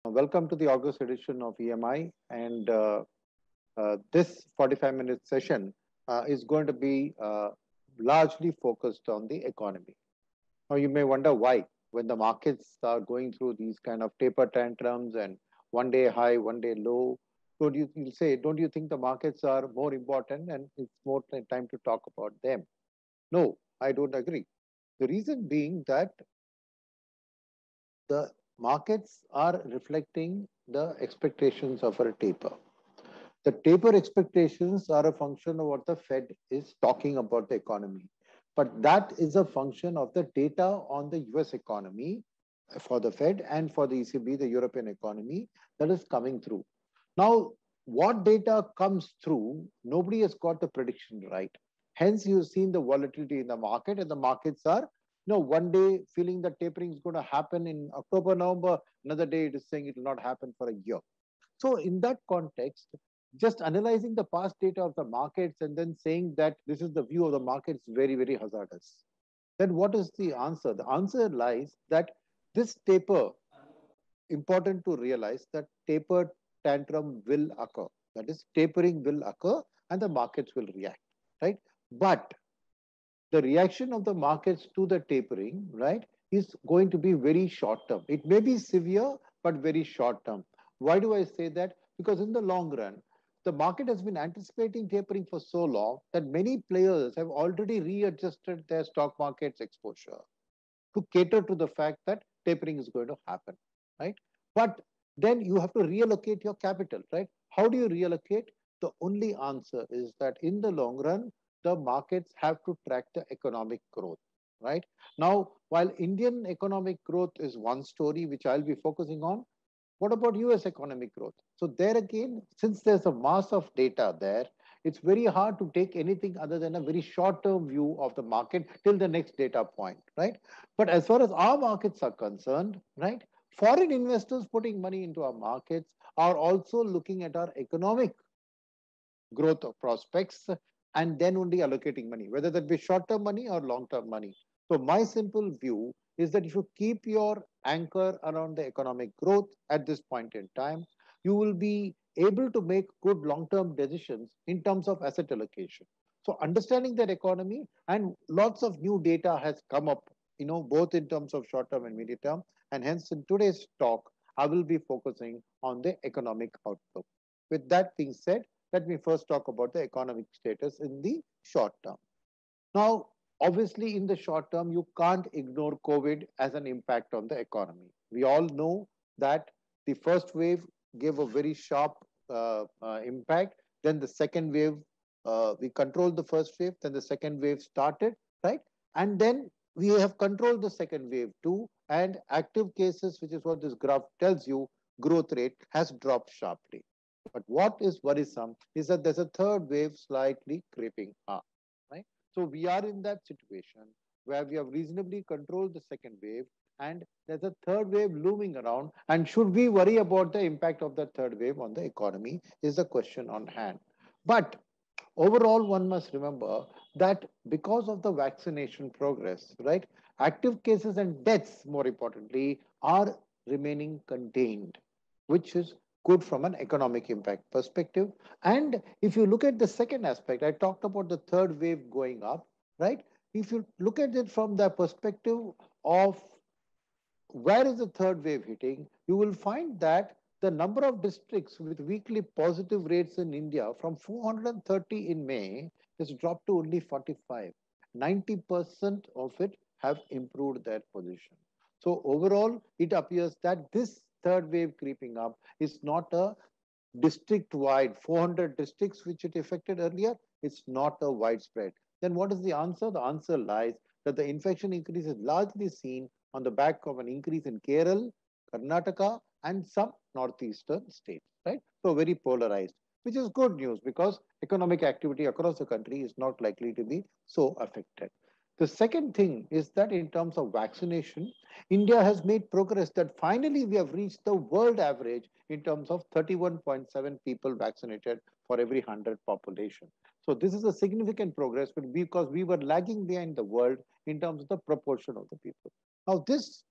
Welcome to the August edition of EMI. And this 45-minute session is going to be largely focused on the economy. Now, you may wonder why, when the markets are going through these kind of taper tantrums and one day high, one day low, you'll say, don't you think the markets are more important and it's more time to talk about them? No, I don't agree. The reason being that the markets are reflecting the expectations of a taper. The taper expectations are a function of what the Fed is talking about the economy. But that is a function of the data on the US economy for the Fed and for the ECB, the European economy, that is coming through. Now, what data comes through, nobody has got the prediction right. Hence, you've seen the volatility in the market, and the markets are, one day feeling that tapering is going to happen in October, November, another day it is saying it will not happen for a year. So, in that context, just analyzing the past data of the markets and then saying that this is the view of the markets very, very hazardous. Then what is the answer? The answer lies that this taper, important to realize that taper tantrum will occur. That is, tapering will occur and the markets will react, right? But the reaction of the markets to the tapering, right, is going to be very short term. It may be severe, but very short term. Why do I say that? Because in the long run, the market has been anticipating tapering for so long that many players have already readjusted their stock market's exposure to cater to the fact that tapering is going to happen, right? But then you have to reallocate your capital, right? How do you reallocate? The only answer is that in the long run, the markets have to track the economic growth, right? Now, while Indian economic growth is one story, which I'll be focusing on, what about US economic growth? So there again, since there's a mass of data there, it's very hard to take anything other than a very short-term view of the market till the next data point, right? But as far as our markets are concerned, right, foreign investors putting money into our markets are also looking at our economic growth of prospects and then only allocating money, whether that be short-term money or long-term money. So my simple view is that if you keep your anchor around the economic growth at this point in time, you will be able to make good long-term decisions in terms of asset allocation. So understanding that economy and lots of new data has come up, both in terms of short-term and medium term. And hence in today's talk, I will be focusing on the economic outlook. With that being said, let me first talk about the economic status in the short term. Now, obviously, in the short term, you can't ignore COVID as an impact on the economy. We all know that the first wave gave a very sharp impact. Then the second wave, we controlled the first wave. Then the second wave started, right? And then we have controlled the second wave too. And active cases, which is what this graph tells you, growth rate has dropped sharply. But what is worrisome is that there's a third wave slightly creeping up, right? So we are in that situation where we have reasonably controlled the second wave and there's a third wave looming around. And should we worry about the impact of the third wave on the economy is the question on hand. But overall, one must remember that because of the vaccination progress, right, active cases and deaths, more importantly, are remaining contained, which is good from an economic impact perspective. And if you look at the second aspect, I talked about the third wave going up, right? If you look at it from the perspective of where is the third wave hitting, you will find that the number of districts with weekly positive rates in India from 430 in May has dropped to only 45. 90% of it have improved their position. So overall, it appears that this third wave creeping up is not a district-wide, 400 districts which it affected earlier, it's not a widespread. Then what is the answer? The answer lies that the infection increase is largely seen on the back of an increase in Kerala, Karnataka, and some northeastern states, right? So very polarized, which is good news because economic activity across the country is not likely to be so affected. The second thing is that in terms of vaccination, India has made progress that finally we have reached the world average in terms of 31.7 people vaccinated for every 100 population. So this is a significant progress but because we were lagging behind the world in terms of the proportion of the people. Now this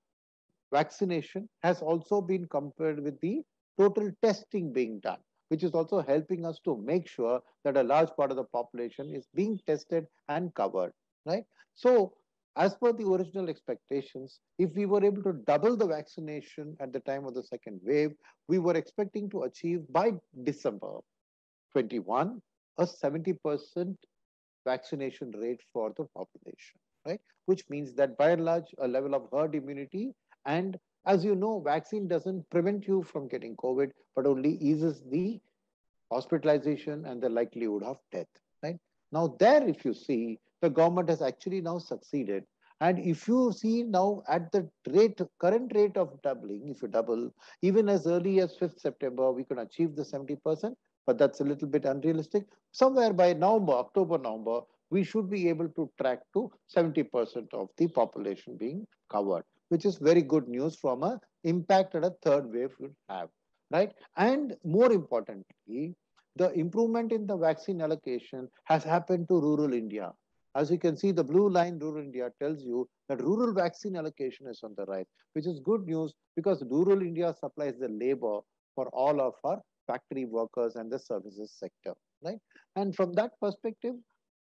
vaccination has also been compared with the total testing being done, which is also helping us to make sure that a large part of the population is being tested and covered, right? So, as per the original expectations, if we were able to double the vaccination at the time of the second wave, we were expecting to achieve by December 21 a 70% vaccination rate for the population, right? Which means that by and large, a level of herd immunity. And as you know, vaccine doesn't prevent you from getting COVID, but only eases the hospitalization and the likelihood of death, right? Now, there, if you see, the government has actually now succeeded. And if you see now at the current rate of doubling, if you double, even as early as 5th September, we can achieve the 70%, but that's a little bit unrealistic. Somewhere by November, October, November, we should be able to track to 70% of the population being covered, which is very good news from a impact that a third wave would have, right? And more importantly, the improvement in the vaccine allocation has happened to rural India. As you can see, the blue line, rural India, tells you that rural vaccine allocation is on the rise, which is good news because rural India supplies the labor for all of our factory workers and the services sector, right? And from that perspective,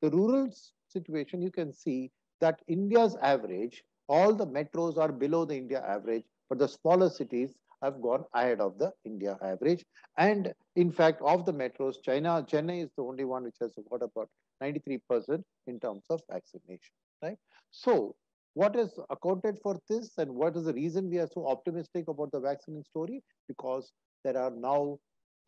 the rural situation, you can see that India's average, all the metros are below the India average, but the smaller cities have gone ahead of the India average. And in fact, of the metros, Chennai is the only one which has got about 93% in terms of vaccination, right? So, what is accounted for this, and what is the reason we are so optimistic about the vaccine story? Because there are now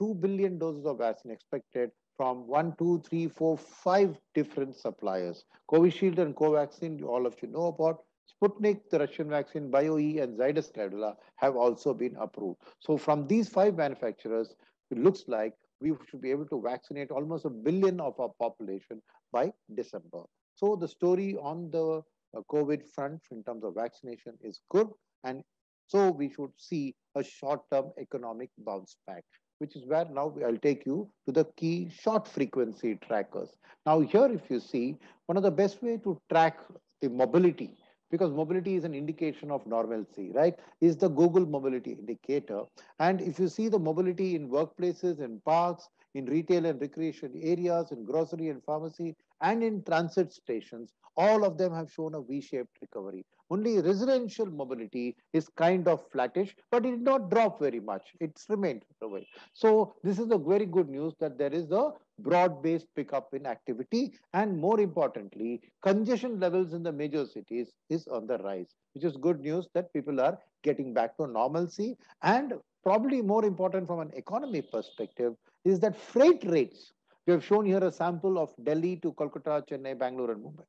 2 billion doses of vaccine expected from one, two, three, four, five different suppliers. Covishield and Covaxin, all of you know about. Sputnik, the Russian vaccine, BioE, and Zydus Cadila have also been approved. So, from these five manufacturers, it looks like we should be able to vaccinate almost a billion of our population by December. So, the story on the COVID front in terms of vaccination is good. And so, we should see a short term economic bounce back, which is where now I'll take you to the key short frequency trackers. Now, here, if you see, one of the best way to track the mobility, because mobility is an indication of normalcy, right, is the Google mobility indicator. And if you see the mobility in workplaces, in parks, in retail and recreation areas, in grocery and pharmacy, and in transit stations, all of them have shown a V-shaped recovery. Only residential mobility is kind of flattish, but it did not drop very much. It's remained the way. So this is a very good news that there is a broad-based pickup in activity, and more importantly, congestion levels in the major cities is on the rise, which is good news that people are getting back to normalcy. And probably more important from an economy perspective is that freight rates. We have shown here a sample of Delhi to Kolkata, Chennai, Bangalore, and Mumbai.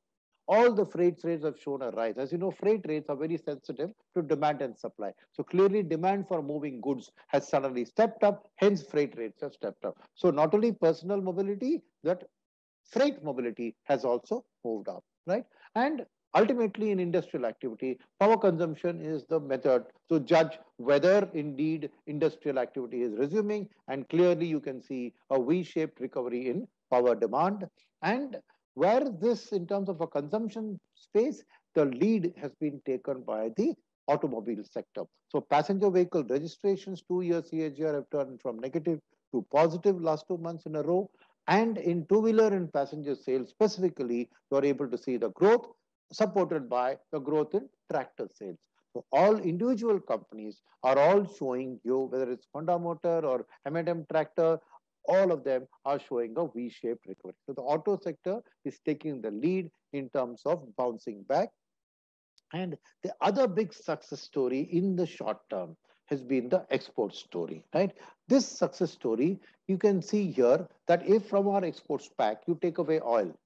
All the freight rates have shown a rise. As you know, freight rates are very sensitive to demand and supply. So clearly demand for moving goods has suddenly stepped up, hence freight rates have stepped up. So not only personal mobility, but freight mobility has also moved up, right? And ultimately in industrial activity, power consumption is the method to judge whether indeed industrial activity is resuming. And clearly you can see a V-shaped recovery in power demand. And where this in terms of a consumption space, the lead has been taken by the automobile sector. So passenger vehicle registrations 2 year CAGR have turned from negative to positive last 2 months in a row. And in two-wheeler and passenger sales specifically, you are able to see the growth supported by the growth in tractor sales. So all individual companies are all showing you, whether it's Honda Motor or M&M Tractor, all of them are showing a V-shaped recovery. So the auto sector is taking the lead in terms of bouncing back. And the other big success story in the short term has been the export story, right? This success story, you can see here that if from our exports pack, you take away oil.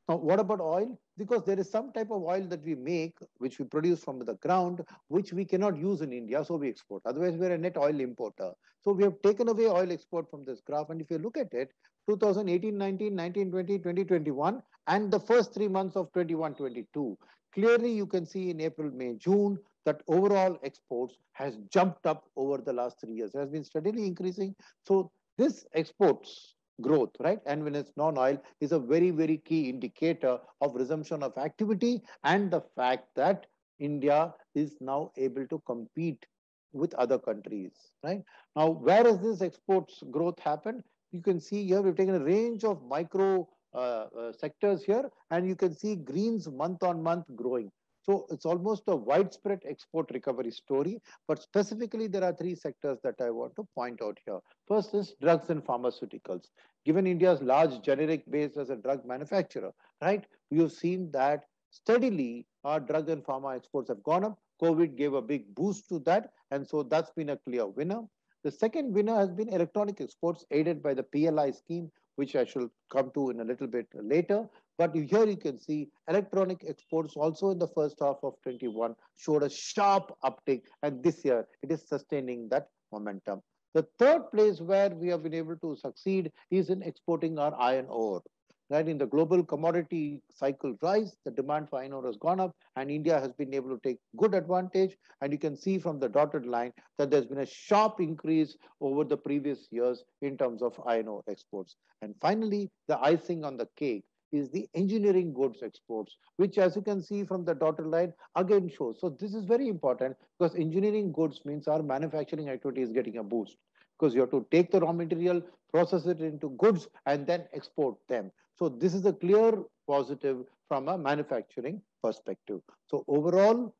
Now, what about oil? Because there is some type of oil that we make, which we produce from the ground, which we cannot use in India, so we export. Otherwise, we're a net oil importer. So we have taken away oil export from this graph. And if you look at it, 2018, 19, 19, 20, 2021, and the first 3 months of 21, 22, clearly you can see in April, May, June, that overall exports has jumped up over the last 3 years. It has been steadily increasing. So this exports growth, right? And when it's non-oil is a very, very key indicator of resumption of activity and the fact that India is now able to compete with other countries, right? Now, where has this exports growth happened? You can see here we've taken a range of micro sectors here, and you can see greens month on month growing. So it's almost a widespread export recovery story, but specifically there are three sectors that I want to point out here. First is drugs and pharmaceuticals. Given India's large generic base as a drug manufacturer, right, we have seen that steadily our drug and pharma exports have gone up. COVID gave a big boost to that, and so that's been a clear winner. The second winner has been electronic exports aided by the PLI scheme, which I shall come to in a little bit later. But here you can see electronic exports also in the first half of 21 showed a sharp uptick, and this year it is sustaining that momentum. The third place where we have been able to succeed is in exporting our iron ore. Right, in the global commodity cycle rise, the demand for iron ore has gone up, and India has been able to take good advantage. And you can see from the dotted line that there's been a sharp increase over the previous years in terms of iron ore exports. And finally, the icing on the cake is the engineering goods exports, which, as you can see from the dotted line, again shows. So this is very important because engineering goods means our manufacturing activity is getting a boost, because you have to take the raw material, process it into goods, and then export them. So this is a clear positive from a manufacturing perspective. So overall,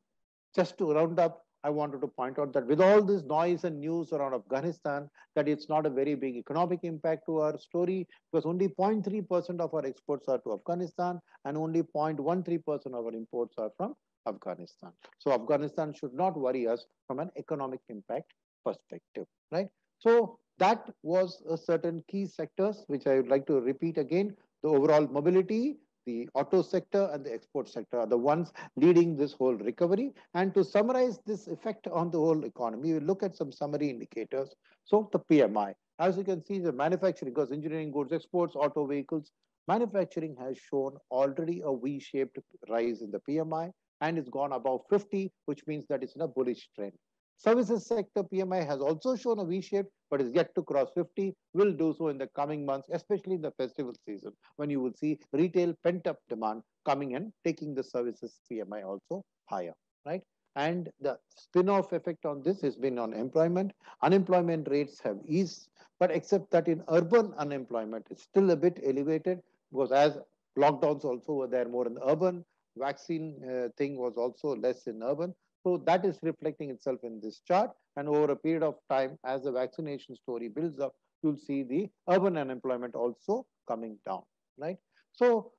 just to round up, I wanted to point out that with all this noise and news around Afghanistan, that it's not a very big economic impact to our story, because only 0.3% of our exports are to Afghanistan and only 0.13% of our imports are from Afghanistan. So Afghanistan should not worry us from an economic impact perspective, right? So that was a certain key sectors, which I would like to repeat again. The overall mobility, the auto sector and the export sector are the ones leading this whole recovery. And to summarize this effect on the whole economy, we look at some summary indicators. So the PMI, as you can see, the manufacturing, because engineering goods, exports, auto vehicles, manufacturing has shown already a V-shaped rise in the PMI, and it's gone above 50, which means that it's in a bullish trend. Services sector PMI has also shown a V-shape, but is yet to cross 50, will do so in the coming months, especially in the festival season, when you will see retail pent-up demand coming and taking the services PMI also higher, right? And the spin-off effect on this has been on employment. Unemployment rates have eased, but except that in urban unemployment, it's still a bit elevated, because as lockdowns also were there more in urban, vaccine thing was also less in urban. So that is reflecting itself in this chart. And over a period of time, as the vaccination story builds up, you'll see the urban unemployment also coming down, right? So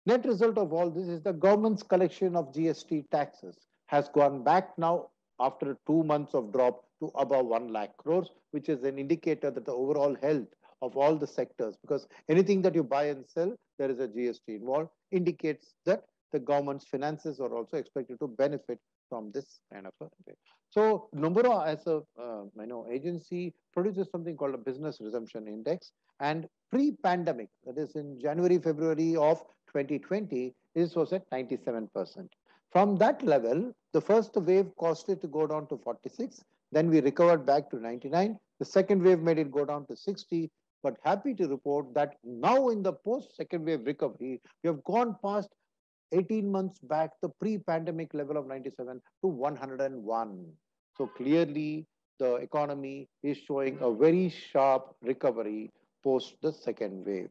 net result of all this is the government's collection of GST taxes has gone back now after 2 months of drop to above 1 lakh crores, which is an indicator that the overall health of all the sectors, because anything that you buy and sell, there is a GST involved, indicates that the government's finances are also expected to benefit from this kind of a way. So Nomura as a agency produces something called a business resumption index, and pre-pandemic, that is in January, February of 2020, this was at 97%. From that level, the first wave caused it to go down to 46. Then we recovered back to 99. The second wave made it go down to 60. But happy to report that now in the post-second wave recovery, we have gone past 18 months back, the pre-pandemic level of 97 to 101. So clearly, the economy is showing a very sharp recovery post the second wave,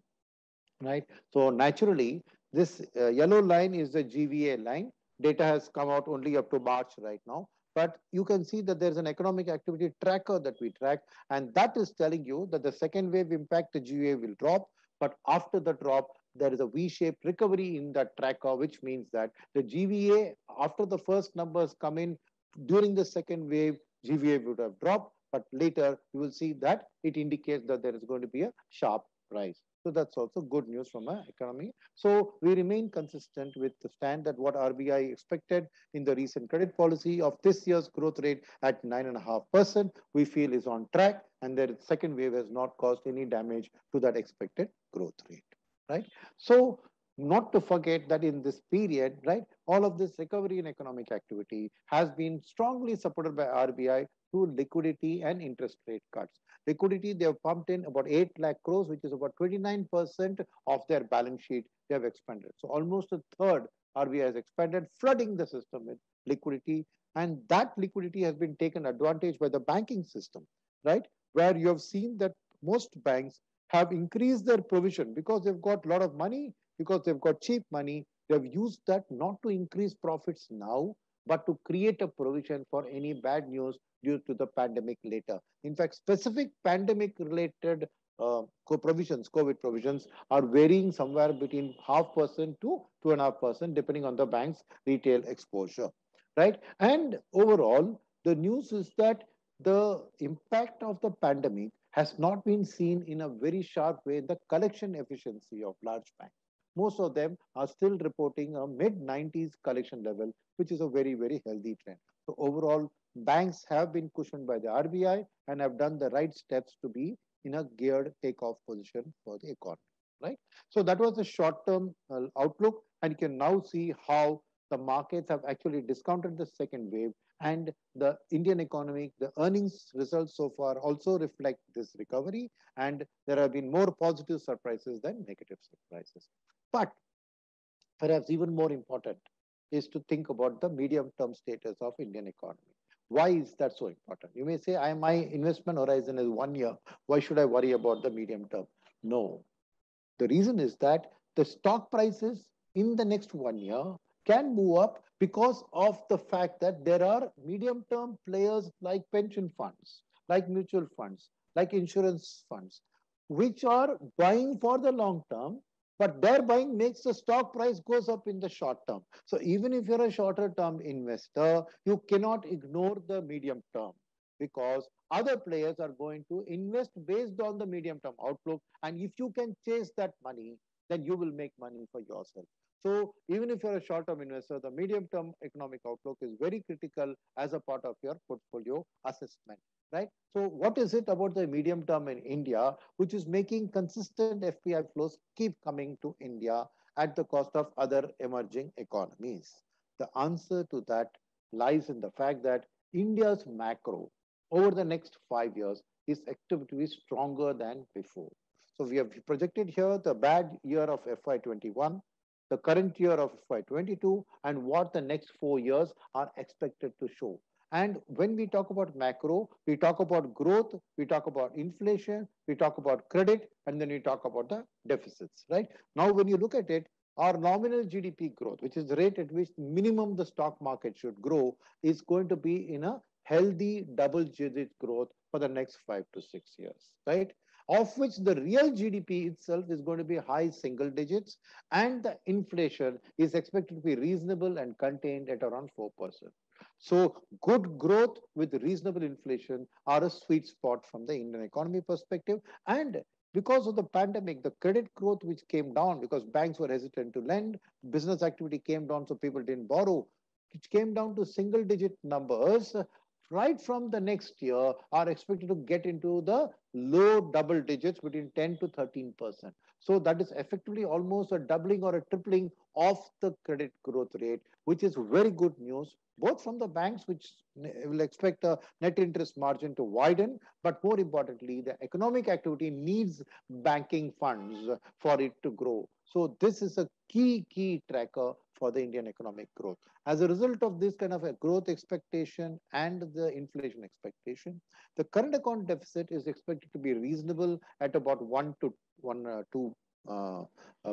right? So naturally, this yellow line is the GVA line. Data has come out only up to March right now. But you can see that there's an economic activity tracker that we track, and that is telling you that the second wave impact, the GVA will drop. But after the drop, there is a V-shaped recovery in that tracker, which means that the GVA, after the first numbers come in during the second wave, GVA would have dropped. But later, you will see that it indicates that there is going to be a sharp rise. So that's also good news from an economy. So we remain consistent with the stand that what RBI expected in the recent credit policy of this year's growth rate at 9.5%, we feel is on track, and the second wave has not caused any damage to that expected growth rate, right? So not to forget that in this period, right, all of this recovery in economic activity has been strongly supported by RBI through liquidity and interest rate cuts. Liquidity, they have pumped in about 8 lakh crores, which is about 29% of their balance sheet they have expanded. So almost a third RBI has expanded, flooding the system with liquidity, and that liquidity has been taken advantage by the banking system, right? Where you have seen that most banks have increased their provision because they've got a lot of money, because they've got cheap money. They've used that not to increase profits now, but to create a provision for any bad news due to the pandemic later. In fact, specific pandemic related provisions, COVID provisions, are varying somewhere between 0.5% to 2.5%, depending on the bank's retail exposure, right? And overall, the news is that the impact of the pandemic has not been seen in a very sharp way in the collection efficiency of large banks. Most of them are still reporting a mid 90s collection level, which is a very, very healthy trend. So overall, banks have been cushioned by the RBI and have done the right steps to be in a geared takeoff position for the economy, right? So that was the short-term outlook, and you can now see how the markets have actually discounted the second wave, and the Indian economy, the earnings results so far also reflect this recovery, and there have been more positive surprises than negative surprises. But perhaps even more important is to think about the medium-term status of Indian economy. Why is that so important? You may say, my investment horizon is 1 year. Why should I worry about the medium term? No. The reason is that the stock prices in the next 1 year can move up because of the fact that there are medium term players like pension funds, like mutual funds, like insurance funds, which are buying for the long term, but their buying makes the stock price goes up in the short term. So even if you're a shorter term investor, you cannot ignore the medium term, because other players are going to invest based on the medium term outlook. And if you can chase that money, then you will make money for yourself. So even if you're a short term investor, the medium term economic outlook is very critical as a part of your portfolio assessment, right? So what is it about the medium term in India, which is making consistent FPI flows keep coming to India at the cost of other emerging economies? The answer to that lies in the fact that India's macro over the next 5 years is expected to be stronger than before. So we have projected here the bad year of FY21, the current year of FY22, and what the next 4 years are expected to show. And when we talk about macro, we talk about growth, we talk about inflation, we talk about credit, and then we talk about the deficits, right? Now, when you look at it, our nominal GDP growth, which is the rate at which minimum the stock market should grow, is going to be in a healthy double-digit growth for the next 5 to 6 years, right? Of which the real GDP itself is going to be high single digits, and the inflation is expected to be reasonable and contained at around 4%. So good growth with reasonable inflation are a sweet spot from the Indian economy perspective. And because of the pandemic, the credit growth which came down because banks were hesitant to lend, business activity came down, so people didn't borrow, which came down to single digit numbers, right from the next year are expected to get into the low double digits between 10 to 13%. So that is effectively almost a doubling or a tripling of the credit growth rate, which is very good news, both from the banks, which will expect a net interest margin to widen, but more importantly, the economic activity needs banking funds for it to grow. So this is a key tracker for the Indian economic growth. As a result of this kind of a growth expectation and the inflation expectation, the current account deficit is expected to be reasonable at about 1 to 2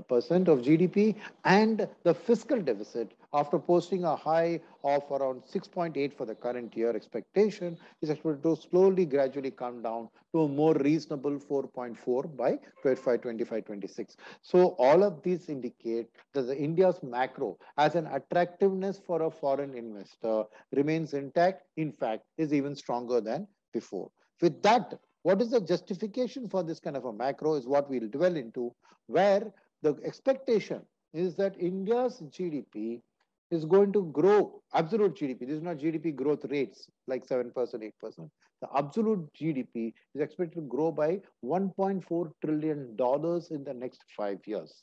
percent of GDP, and the fiscal deficit, after posting a high of around 6.8 for the current year expectation, is expected to slowly, gradually come down to a more reasonable 4.4 by 25-26. So all of these indicate that the India's macro as an attractiveness for a foreign investor remains intact. In fact, is even stronger than before. With that, what is the justification for this kind of a macro is what we'll dwell into, where the expectation is that India's GDP is going to grow, absolute GDP. This is not GDP growth rates like 7%, 8%. The absolute GDP is expected to grow by $1.4 trillion in the next 5 years.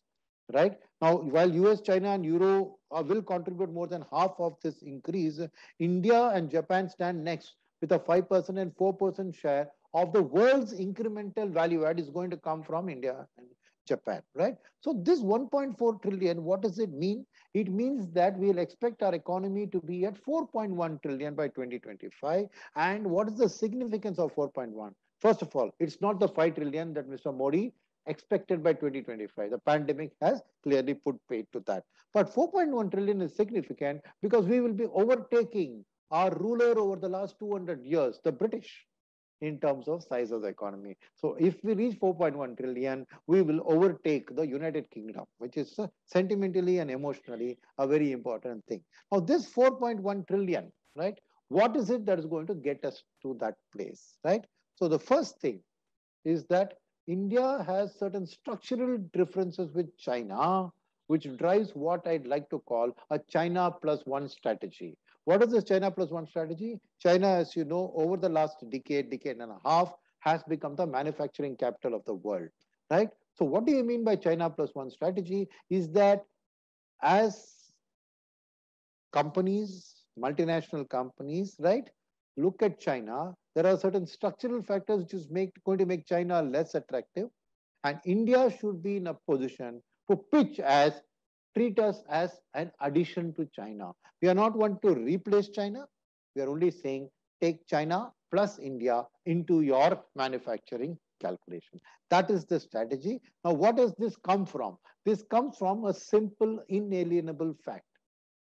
Right now, while US, China, and Euro will contribute more than half of this increase, India and Japan stand next with a 5% and 4% share of the world's incremental value add is going to come from India and Japan, right? So this 1.4 trillion, what does it mean? It means that we'll expect our economy to be at 4.1 trillion by 2025. And what is the significance of 4.1? First of all, it's not the 5 trillion that Mr. Modi expected by 2025. The pandemic has clearly put paid to that. But 4.1 trillion is significant because we will be overtaking our ruler over the last 200 years, the British, in terms of size of the economy. So if we reach 4.1 trillion, we will overtake the United Kingdom, which is sentimentally and emotionally a very important thing. Now, this 4.1 trillion, right? What is it that is going to get us to that place, right? So the first thing is that India has certain structural differences with China, which drives what I'd like to call a China plus one strategy. What is this China plus one strategy? China, as you know, over the last decade, decade and a half, has become the manufacturing capital of the world, right? So, what do you mean by China plus one strategy? Is that as companies, multinational companies, right, look at China, there are certain structural factors which is going to make China less attractive. And India should be in a position to pitch as, treat us as an addition to China. We are not want to replace China. We are only saying take China plus India into your manufacturing calculation. That is the strategy. Now, what does this come from? This comes from a simple, inalienable fact.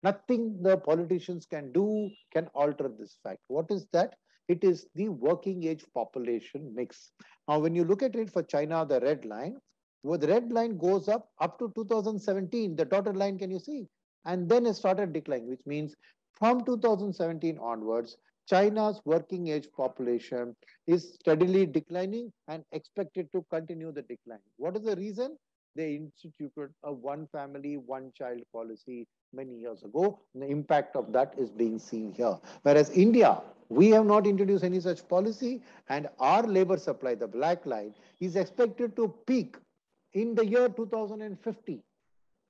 Nothing the politicians can do can alter this fact. What is that? It is the working age population mix. Now, when you look at it for China, the red line, well, the red line goes up to 2017. The dotted line, can you see? And then it started declining, which means from 2017 onwards, China's working age population is steadily declining and expected to continue the decline. What is the reason? They instituted a one family, one child policy many years ago. The impact of that is being seen here. Whereas India, we have not introduced any such policy, and our labor supply, the black line, is expected to peak in the year 2050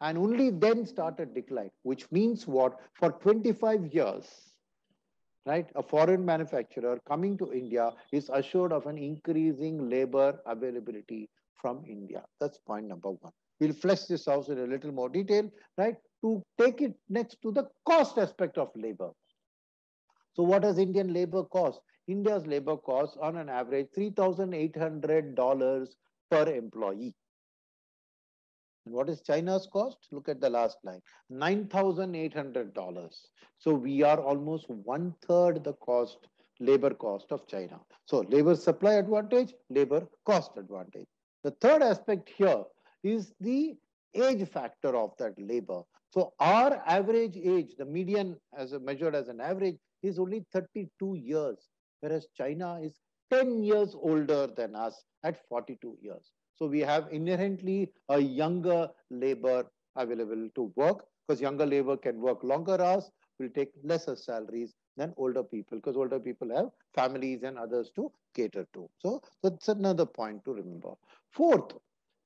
and only then start a decline, which means what? For 25 years, right, a foreign manufacturer coming to India is assured of an increasing labor availability from India. That's point number one. We'll flesh this out in a little more detail, right, to take it next to the cost aspect of labor. So what does Indian labor cost? India's labor costs on an average $3,800 per employee. And what is China's cost? Look at the last line, $9,800. So we are almost one third the cost, labor cost of China. So labor supply advantage, labor cost advantage. The third aspect here is the age factor of that labor. So our average age, the median as measured as an average, is only 32 years, whereas China is 10 years older than us at 42 years. So we have inherently a younger labor available to work, because younger labor can work longer hours, will take lesser salaries than older people, because older people have families and others to cater to. So that's another point to remember. Fourth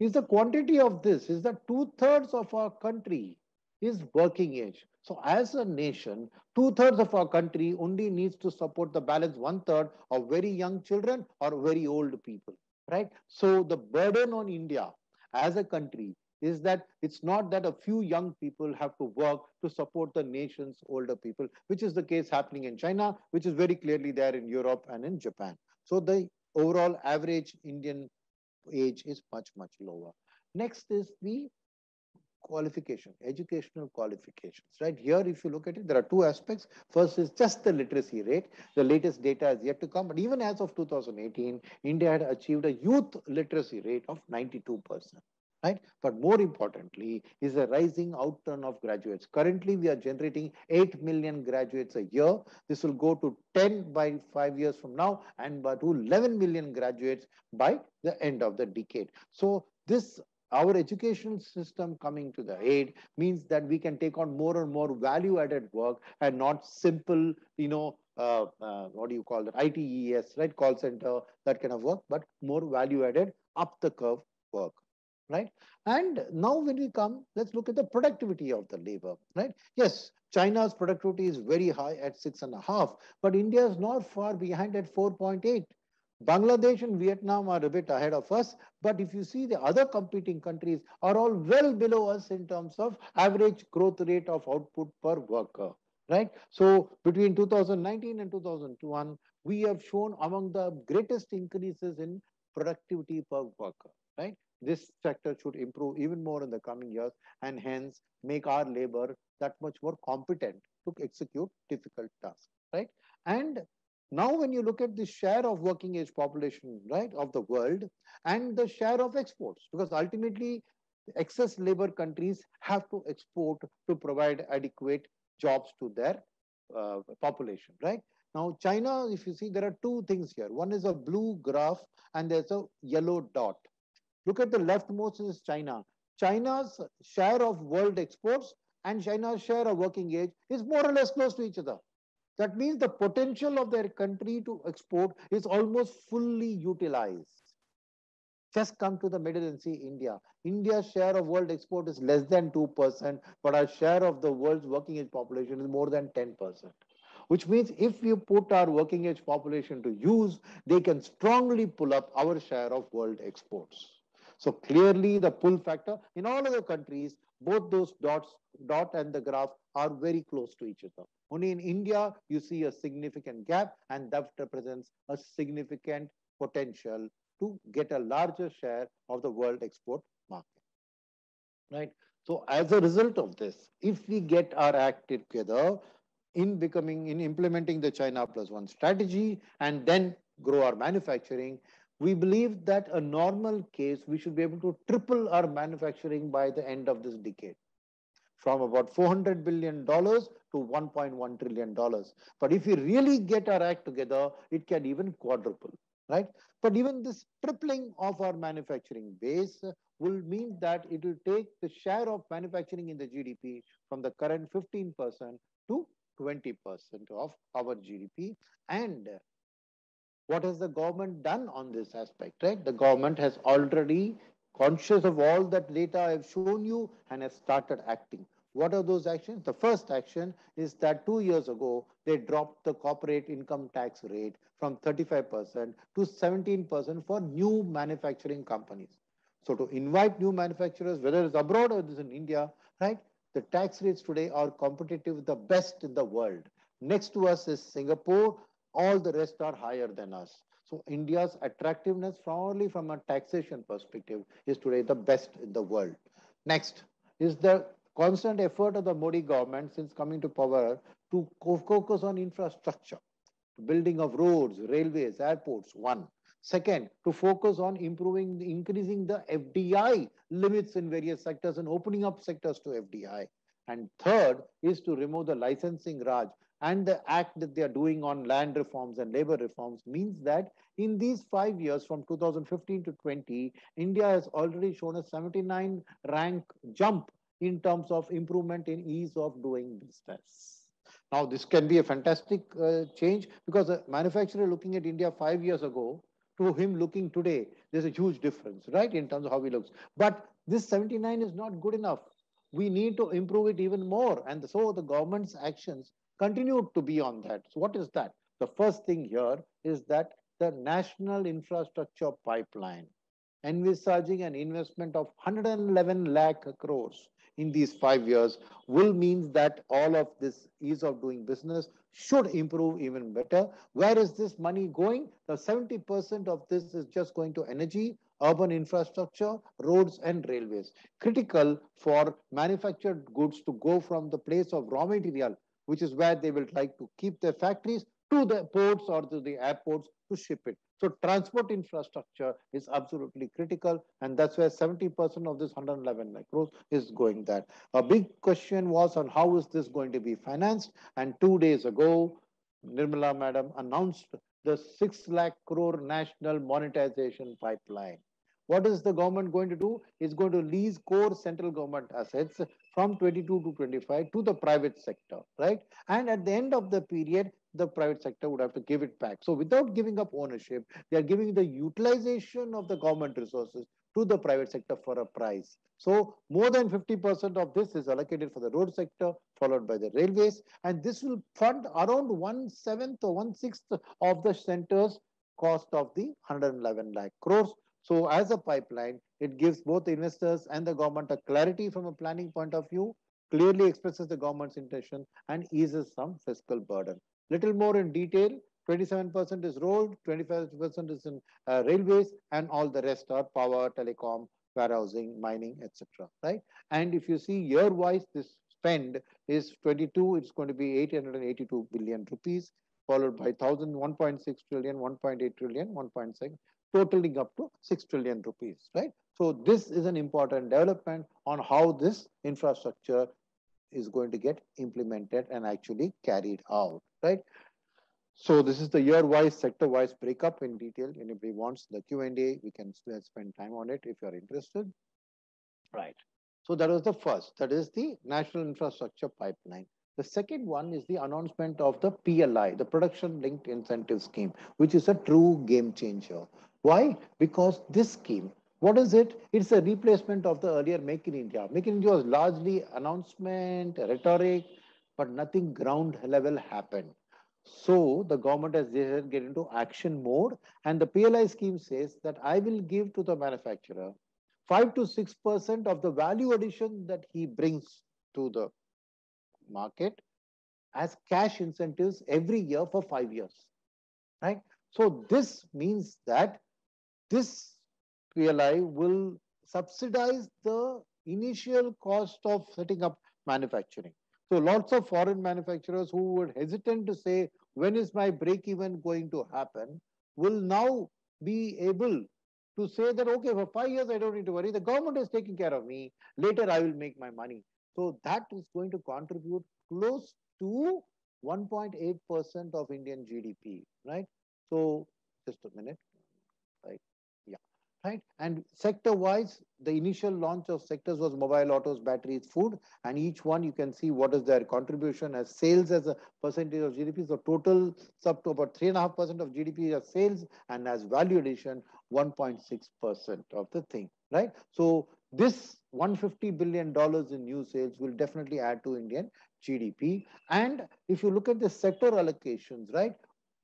is the quantity of this, is that two-thirds of our country is working age. So as a nation, two-thirds of our country only needs to support the balance one-third of very young children or very old people, right? So the burden on India as a country is that it's not that a few young people have to work to support the nation's older people, which is the case happening in China, which is very clearly there in Europe and in Japan. So the overall average Indian age is much, much lower. Next is the qualification, educational qualifications, right? Here, if you look at it, there are two aspects. First is just the literacy rate. The latest data is yet to come, but even as of 2018, India had achieved a youth literacy rate of 92%. Right? But more importantly is a rising outturn of graduates. Currently, we are generating 8 million graduates a year. This will go to 10 by 5 years from now and to 11 million graduates by the end of the decade. So this our education system coming to the aid means that we can take on more and more value added work and not simple, what do you call that? ITES, right? Call center, that kind of work, but more value added up the curve work, right? And now when we come, let's look at the productivity of the labor, right? Yes, China's productivity is very high at 6.5, but India is not far behind at 4.8. Bangladesh and Vietnam are a bit ahead of us, but if you see the other competing countries are all well below us in terms of average growth rate of output per worker, right? So between 2019 and 2001, we have shown among the greatest increases in productivity per worker, right? This sector should improve even more in the coming years and hence make our labor that much more competent to execute difficult tasks, right? And now, when you look at the share of working age population, right, of the world and the share of exports, because ultimately excess labor countries have to export to provide adequate jobs to their population, right? Now, China, if you see, there are two things here. One is a blue graph and there's a yellow dot. Look at the leftmost is China. China's share of world exports and China's share of working age is more or less close to each other. That means the potential of their country to export is almost fully utilized. Just come to the middle and see India. India's share of world export is less than 2%, but our share of the world's working age population is more than 10%. Which means if you put our working age population to use, they can strongly pull up our share of world exports. So clearly the pull factor in all other countries, both those dot and the graph are very close to each other. Only in India, you see a significant gap and that represents a significant potential to get a larger share of the world export market, right? So as a result of this, if we get our act together in implementing the China plus one strategy and then grow our manufacturing, we believe that a normal case, we should be able to triple our manufacturing by the end of this decade from about $400 billion to $1.1 trillion. But if we really get our act together, it can even quadruple, right? But even this tripling of our manufacturing base will mean that it will take the share of manufacturing in the GDP from the current 15% to 20% of our GDP. And what has the government done on this aspect, right? The government has already conscious of all that data I've shown you and has started acting. What are those actions? The first action is that 2 years ago, they dropped the corporate income tax rate from 35% to 17% for new manufacturing companies. So to invite new manufacturers, whether it's abroad or it's in India, right? The tax rates today are competitive, the best in the world. Next to us is Singapore, all the rest are higher than us. So India's attractiveness, probably from a taxation perspective, is today the best in the world. Next is the constant effort of the Modi government since coming to power to focus on infrastructure, building of roads, railways, airports, one. Second, to focus on increasing the FDI limits in various sectors and opening up sectors to FDI. And third is to remove the licensing Raj, and the act that they are doing on land reforms and labor reforms means that in these 5 years from 2015 to 20, India has already shown a 79 rank jump in terms of improvement in ease of doing business. Now, this can be a fantastic change because a manufacturer looking at India 5 years ago to him looking today, there's a huge difference, right, in terms of how he looks. But this 79 is not good enough. We need to improve it even more. And so the government's actions continue to be on that. So, what is that? The first thing here is that the national infrastructure pipeline envisaging an investment of 111 lakh crores in these 5 years will mean that all of this ease of doing business should improve even better. Where is this money going? The 70% of this is just going to energy, urban infrastructure, roads and railways, critical for manufactured goods to go from the place of raw material, which is where they will like to keep their factories, to the ports or to the airports to ship it. So transport infrastructure is absolutely critical, and that's where 70% of this 111 lakh crores is going there. A big question was on how is this going to be financed, and 2 days ago, Nirmala Madam announced the 6 lakh crore national monetization pipeline. What is the government going to do? It's going to lease core central government assets from 22 to 25 to the private sector, right? And at the end of the period, the private sector would have to give it back. So without giving up ownership, they are giving the utilization of the government resources to the private sector for a price. So more than 50% of this is allocated for the road sector, followed by the railways, and this will fund around 1/7 or 1/6 of the center's cost of the 111 lakh crores. So as a pipeline, it gives both investors and the government a clarity from a planning point of view, clearly expresses the government's intention and eases some fiscal burden. Little more in detail, 27% is road, 25% is in railways, and all the rest are power, telecom, warehousing, mining, etc. Right? And if you see year-wise, this spend is 22, it's going to be 882 billion rupees, followed by 1,000, 1.6 trillion, 1.8 trillion, 1.6, totaling up to 6 trillion rupees, right? So this is an important development on how this infrastructure is going to get implemented and actually carried out, right? So this is the year-wise, sector-wise breakup in detail. Anybody wants the Q&A, we can spend time on it if you're interested. Right. So that was the first. That is the National Infrastructure Pipeline. The second one is the announcement of the PLI, the Production Linked Incentive Scheme, which is a true game changer. Why? Because this scheme, what is it? It's a replacement of the earlier Make in India. Make in India was largely announcement, rhetoric, but nothing ground level happened. So the government has decided to get into action mode, and the PLI scheme says that I will give to the manufacturer 5 to 6% of the value addition that he brings to the market as cash incentives every year for 5 years, right? So this means that this PLI will subsidize the initial cost of setting up manufacturing. So lots of foreign manufacturers who would hesitant to say, when is my break even going to happen, will now be able to say that, okay, for 5 years, I don't need to worry. The government is taking care of me. Later, I will make my money. So that is going to contribute close to 1.8% of Indian GDP, right? So just a minute, right? Yeah, right. And sector wise, the initial launch of sectors was mobile, autos, batteries, food, and each one you can see what is their contribution as sales as a percentage of GDP. So total is up to about 3.5% of GDP as sales, and as value addition, 1.6% of the thing, right? So this $150 billion in new sales will definitely add to Indian GDP. And if you look at the sector allocations, right,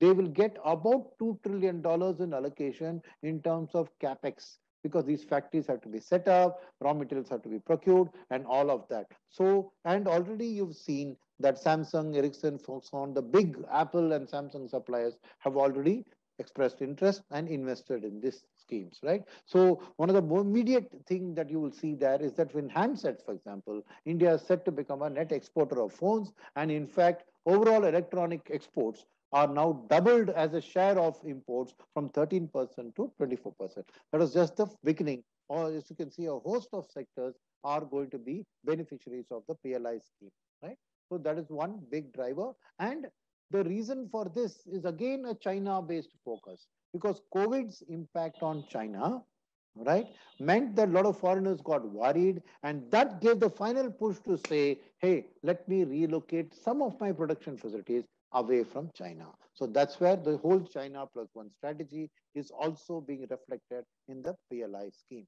they will get about $2 trillion in allocation in terms of capex, because these factories have to be set up, raw materials have to be procured, and all of that. So, and already you've seen that Samsung, Ericsson, Foxconn, the big Apple and Samsung suppliers have already expressed interest and invested in these schemes, right? So one of the more immediate thing that you will see there is that in handsets, for example, India is set to become a net exporter of phones, and in fact, overall electronic exports are now doubled as a share of imports from 13% to 24%. That was just the beginning. Or as you can see, a host of sectors are going to be beneficiaries of the PLI scheme, right? So that is one big driver. And the reason for this is again a China-based focus, because COVID's impact on China, right, meant that a lot of foreigners got worried, and that gave the final push to say, hey, let me relocate some of my production facilities away from China. So that's where the whole China plus one strategy is also being reflected in the PLI scheme,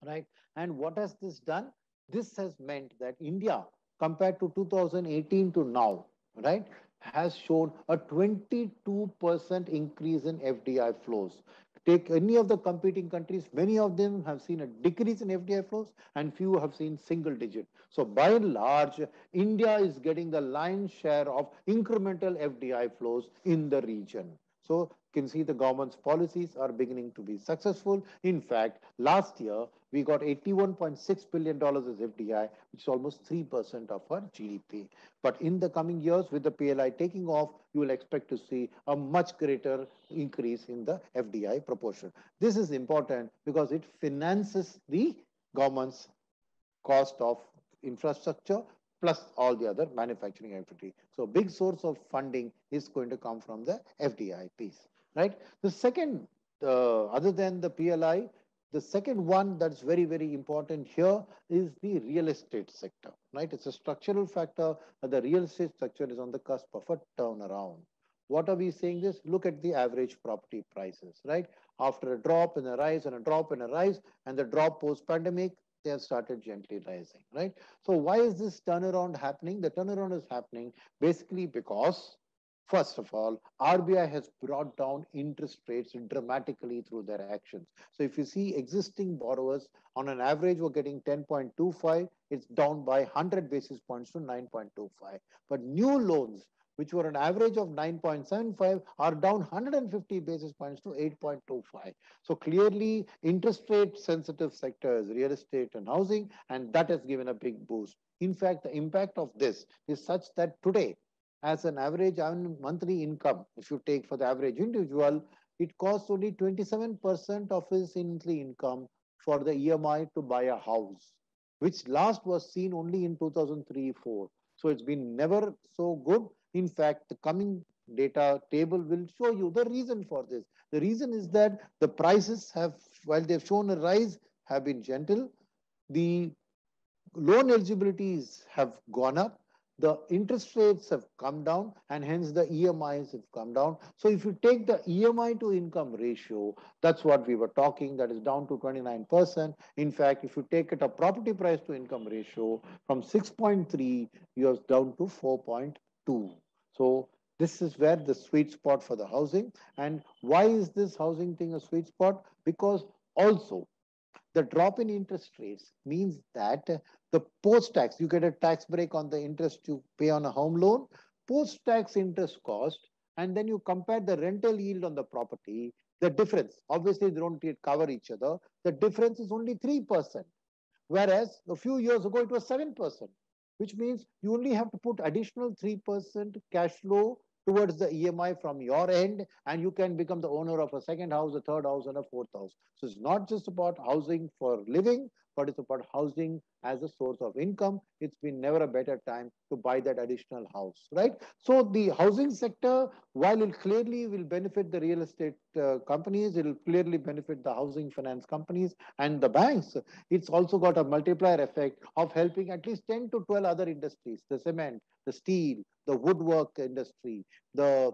right? And what has this done? This has meant that India, compared to 2018 to now, right, has shown a 22% increase in FDI flows. Take any of the competing countries, many of them have seen a decrease in FDI flows and few have seen single digit. So by and large, India is getting the lion's share of incremental FDI flows in the region. So you can see the government's policies are beginning to be successful. In fact, last year, we got $81.6 billion as FDI, which is almost 3% of our GDP. But in the coming years, with the PLI taking off, you will expect to see a much greater increase in the FDI proportion. This is important because it finances the government's cost of infrastructure plus all the other manufacturing activity. So big source of funding is going to come from the FDI piece, right? The second, other than the PLI, the second one that's very, very important here is the real estate sector, right? It's a structural factor. The real estate sector is on the cusp of a turnaround. What are we saying this? Look at the average property prices, right? After a drop and a rise and a drop and a rise, and the drop post-pandemic, they have started gently rising, right? So why is this turnaround happening? The turnaround is happening basically because First of all, RBI has brought down interest rates dramatically through their actions. So if you see existing borrowers on an average were getting 10.25, it's down by 100 basis points to 9.25. But new loans, which were an average of 9.75, are down 150 basis points to 8.25. So clearly, interest rate sensitive sectors, real estate and housing, and that has given a big boost. In fact, the impact of this is such that today, as an average monthly income, if you take for the average individual, it costs only 27% of his monthly income for the EMI to buy a house, which last was seen only in 2003-4. So it's been never so good. In fact, the coming data table will show you the reason for this. The reason is that the prices have, while they've shown a rise, have been gentle. The loan eligibilities have gone up, the interest rates have come down, and hence the EMIs have come down. So if you take the EMI to income ratio, that's what we were talking, that is down to 29%. In fact, if you take it a property price to income ratio from 6.3, you're down to 4.2. So this is where the sweet spot for the housing. And why is this housing thing a sweet spot? Because also the drop in interest rates means that the post-tax, you get a tax break on the interest you pay on a home loan, post-tax interest cost, and then you compare the rental yield on the property, the difference, obviously they don't cover each other, the difference is only 3%. Whereas a few years ago, it was 7%, which means you only have to put additional 3% cash flow towards the EMI from your end, and you can become the owner of a second house, a third house, and a fourth house. So it's not just about housing for living, but it's about housing as a source of income. It's been never a better time to buy that additional house, right? So the housing sector, while it clearly will benefit the real estate companies, it will clearly benefit the housing finance companies and the banks. It's also got a multiplier effect of helping at least 10 to 12 other industries, the cement, the steel, the woodwork industry, the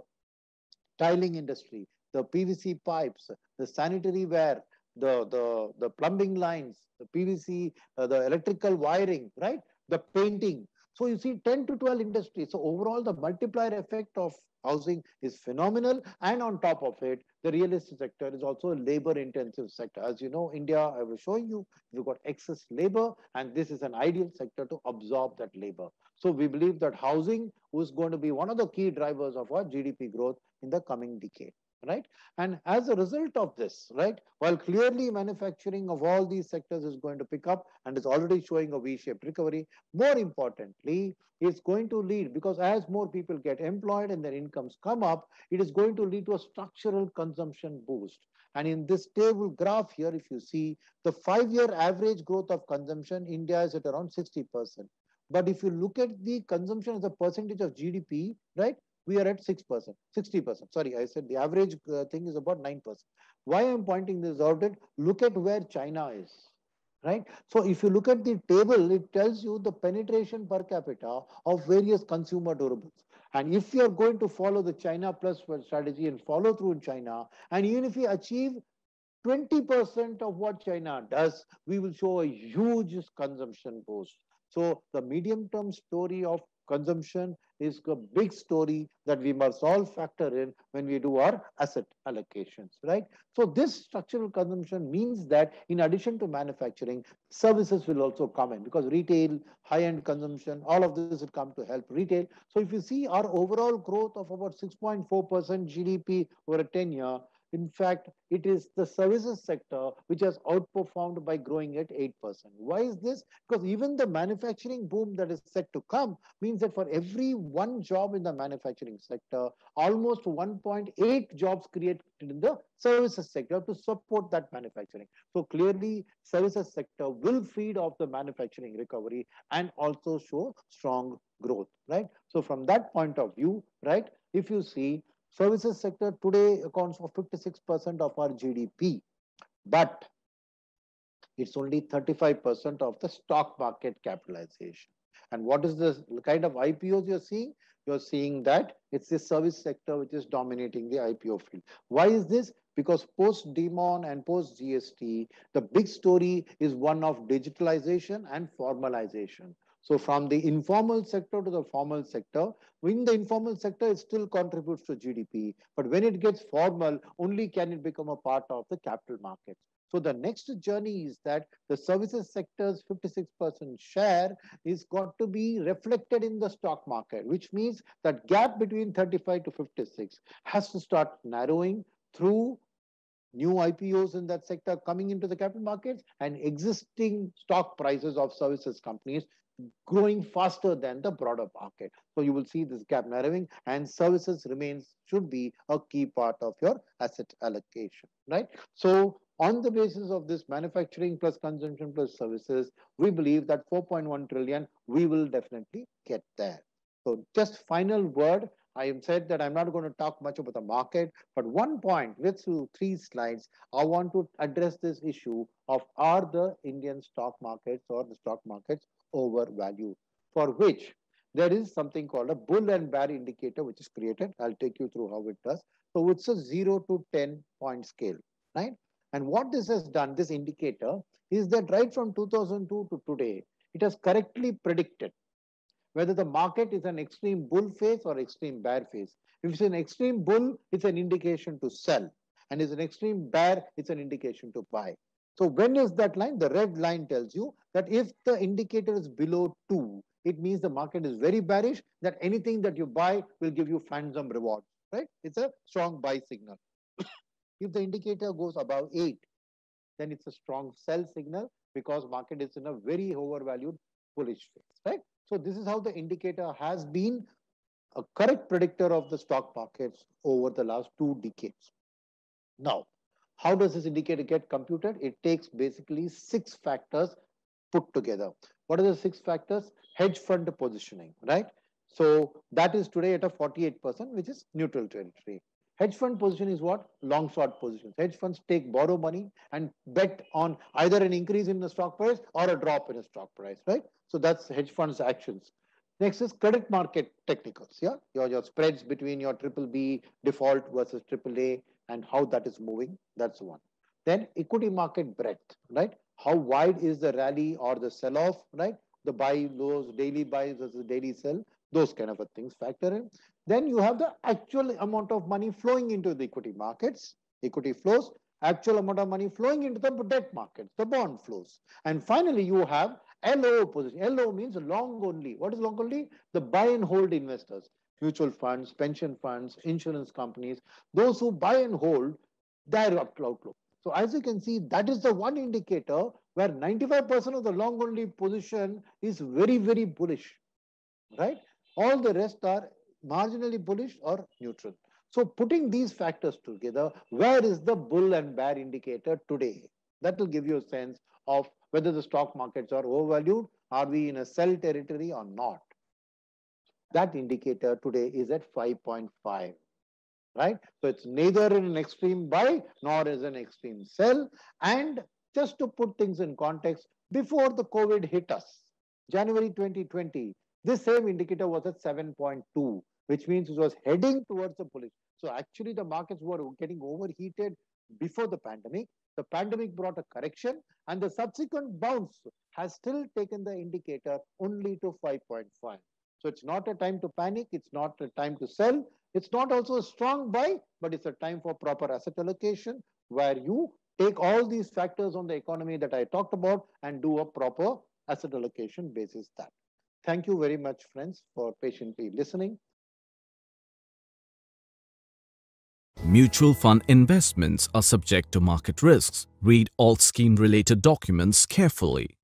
tiling industry, the PVC pipes, the sanitary ware, the plumbing lines, the PVC, the electrical wiring, right? The painting. So you see 10 to 12 industries. So overall, the multiplier effect of housing is phenomenal. And on top of it, the real estate sector is also a labor intensive sector. As you know, India, I was showing you, we've got excess labor, and this is an ideal sector to absorb that labor. So we believe that housing is going to be one of the key drivers of our GDP growth in the coming decade, right? And as a result of this, right, while clearly manufacturing of all these sectors is going to pick up and is already showing a V-shaped recovery, more importantly, it's going to lead, because as more people get employed and their incomes come up, it is going to lead to a structural consumption boost. And in this table graph here, if you see the 5-year average growth of consumption, India is at around 60%. But if you look at the consumption as a percentage of GDP, right, we are at 6%, 60%. Sorry, I said the average thing is about 9%. Why I'm pointing this out, that look at where China is, right? So if you look at the table, it tells you the penetration per capita of various consumer durables. And if you're going to follow the China plus strategy and follow through in China, and even if we achieve 20% of what China does, we will show a huge consumption boost. So the medium term story of consumption is a big story that we must all factor in when we do our asset allocations, right? So this structural consumption means that in addition to manufacturing, services will also come in, because retail, high-end consumption, all of this will come to help retail. So if you see our overall growth of about 6.4% GDP over a 10-year, in fact, it is the services sector which has outperformed by growing at 8%. Why is this? Because even the manufacturing boom that is set to come means that for every one job in the manufacturing sector, almost 1.8 jobs created in the services sector to support that manufacturing. So clearly, services sector will feed off the manufacturing recovery and also show strong growth, right? So from that point of view, right, if you see, services sector today accounts for 56% of our GDP, but it's only 35% of the stock market capitalization. And what is the kind of IPOs you're seeing? You're seeing that it's the service sector which is dominating the IPO field. Why is this? Because post Demon and post GST, the big story is one of digitalization and formalization. So from the informal sector to the formal sector, in the informal sector, it still contributes to GDP. But when it gets formal, only can it become a part of the capital markets. So the next journey is that the services sector's 56% share is got to be reflected in the stock market, which means that gap between 35 to 56 has to start narrowing through new IPOs in that sector coming into the capital markets and existing stock prices of services companies growing faster than the broader market. So you will see this gap narrowing, and services should be a key part of your asset allocation, right? So on the basis of this manufacturing plus consumption plus services, we believe that 4.1 trillion, we will definitely get there. So just final word, I have said that I'm not going to talk much about the market, but one point with 3 slides, I want to address this issue of are the Indian stock markets or the stock markets overvalued, for which there is something called a bull and bear indicator, which is created. I'll take you through how it does. So it's a 0 to 10 point scale, right? And what this has done, this indicator, is that right from 2002 to today, it has correctly predicted whether the market is an extreme bull phase or extreme bear phase. If it's an extreme bull, it's an indication to sell. And it's an extreme bear, it's an indication to buy. So when is that line? The red line tells you that if the indicator is below 2, it means the market is very bearish, that anything that you buy will give you phantom reward, right? It's a strong buy signal. If the indicator goes above 8, then it's a strong sell signal because market is in a very overvalued bullish phase, right? So this is how the indicator has been a correct predictor of the stock markets over the last 2 decades. Now, how does this indicator get computed? It takes basically 6 factors put together. What are the 6 factors? Hedge fund positioning, right? So that is today at a 48%, which is neutral territory. Hedge fund position is what? Long short positions. Hedge funds borrow money and bet on either an increase in the stock price or a drop in the stock price, right? So that's hedge funds actions. Next is credit market technicals. Yeah, your spreads between your BBB default versus AAA and how that is moving. That's one. Then equity market breadth, right? How wide is the rally or the sell-off, right? The buy lows, daily buys versus daily sell. Those kind of things factor in. Then you have the actual amount of money flowing into the equity markets, equity flows, actual amount of money flowing into the debt markets, the bond flows. And finally, you have LO position. LO means long only. What is long only? The buy and hold investors, mutual funds, pension funds, insurance companies, those who buy and hold their outlook. So as you can see, that is the one indicator where 95% of the long only position is very, very bullish, right? All the rest are marginally bullish or neutral. So putting these factors together, where is the bull and bear indicator today? That will give you a sense of whether the stock markets are overvalued, are we in a sell territory or not. That indicator today is at 5.5, right? So it's neither in an extreme buy nor is an extreme sell. And just to put things in context, before the COVID hit us, January 2020, this same indicator was at 7.2, which means it was heading towards the bullish. So actually the markets were getting overheated before the pandemic. The pandemic brought a correction and the subsequent bounce has still taken the indicator only to 5.5. So it's not a time to panic. It's not a time to sell. It's not also a strong buy, but it's a time for proper asset allocation where you take all these factors on the economy that I talked about and do a proper asset allocation basis that. Thank you very much, friends, for patiently listening. Mutual fund investments are subject to market risks. Read all scheme-related documents carefully.